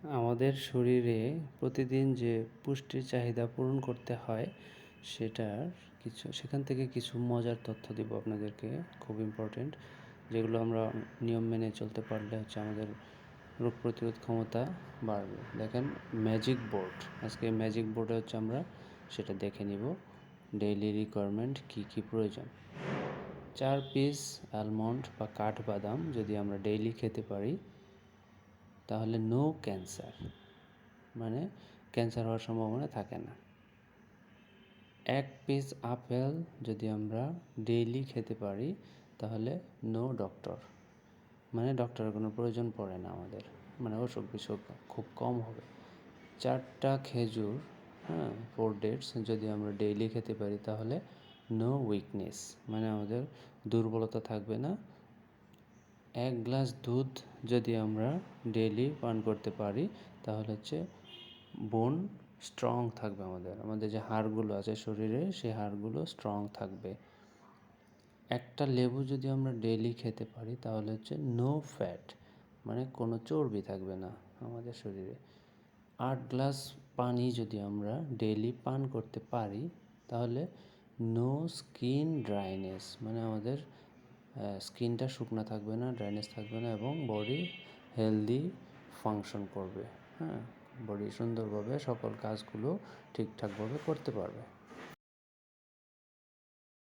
আমাদের শরীরে প্রতিদিন যে পুষ্টির চাহিদা পূরণ করতে হয় সেখান থেকে কিছু মজার তথ্য দিব আপনাদেরকে, খুব ইম্পর্টেন্ট, যেগুলো আমরা নিয়ম মেনে চলতে পারলে আমাদের রোগ প্রতিরোধ ক্ষমতা বাড়বে। দেখেন, ম্যাজিক বোর্ড, আজকে ম্যাজিক বোর্ডে আমরা সেটা দেখে নিব। ডেইলি রিকোয়ারমেন্ট কী কী প্রয়োজন। 4 পিস আলমন্ড বা কাঠবাদাম যদি আমরা ডেইলি খেতে পারি তাহলে নো ক্যান্সার, মানে ক্যান্সার হওয়ার সম্ভাবনা থাকে না। 1 পিস আপেল যদি আমরা ডেইলি খেতে পারি তাহলে নো ডক্টর, মানে ডক্টরের কোনো প্রয়োজন পড়ে না আমাদের, মানে অসুখ বিসুখ খুব কম হবে। 4টা খেজুর, 4 ডেটস যদি আমরা ডেইলি খেতে পারি তাহলে নো উইকনেস, মানে আমাদের দুর্বলতা থাকবে না। 1 গ্লাস দুধ যদি আমরা ডেইলি পান করতে পারি তাহলে বোন স্ট্রং থাকবে, আমাদের যে হাড়গুলো আছে শরীরে সেই হাড়গুলো স্ট্রং থাকবে। 1টা লেবু যদি আমরা ডেইলি খেতে পারি তাহলে নো ফ্যাট, মানে কোনো চর্বি থাকবে না আমাদের শরীরে। 8 গ্লাস পানি যদি আমরা ডেইলি পান করতে পারি তাহলে নো স্কিন ড্রাইনেস, মানে আমাদের স্কিনটা শুকনো থাকবে না, ড্রাইনেস থাকবে না, এবং বডি হেলদি ফাংশন করবে। বডি সুন্দরভাবে সকল কাজগুলো ঠিকঠাকভাবে করতে পারবে।